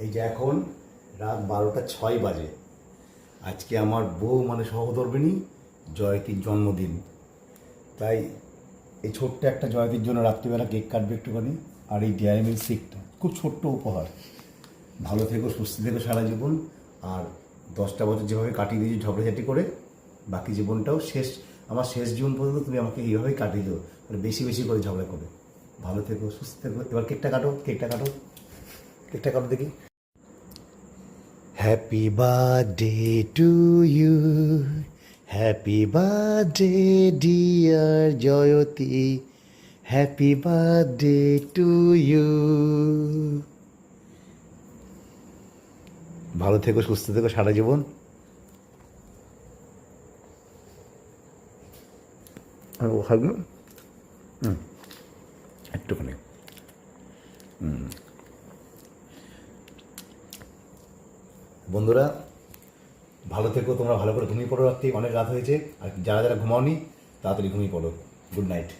এই যে এখন রাত 12টা 6 বাজে। আজকে আমার বউ মানে সহধর্মিণী জয়তীর জন্মদিন, তাই এই ছোট্ট একটা জয়তীর জন্য রাত্রিবেলা কেক কাটবে একটুখানি। আর এই ডেয়ারি মিল্ক শিকটা খুব ছোট্ট উপহার। ভালো থেকো, সুস্থ থেকো সারা জীবন। আর 10টা বছর যেভাবে কাটিয়ে দিয়েছি ঝগড়াঝাটি করে, বাকি জীবনটাও আমার শেষ জীবন পর্যন্ত তুমি আমাকে এইভাবেই কাটিয়ে দিও, মানে বেশি বেশি করে ঝগড়া করে। ভালো থেকো, সুস্থ থেকো। এবার কেকটা কাটো, কেকটা কাটো, কেকটা কাটো দেখি। Happy birthday to you, happy birthday dear Jayati, happy birthday to you. ভালো থেকো, সুস্থ থেকো সারা জীবন। একটুখানি বন্ধুরা, ভালো থেকো তোমরা, ভালো করে ঘুমিয়ে পড়ো। রাত্রি অনেক রাত হয়েছে, আর যারা যারা ঘুমাওনি তাড়াতাড়ি ঘুমিয়ে পড়ো। Good night.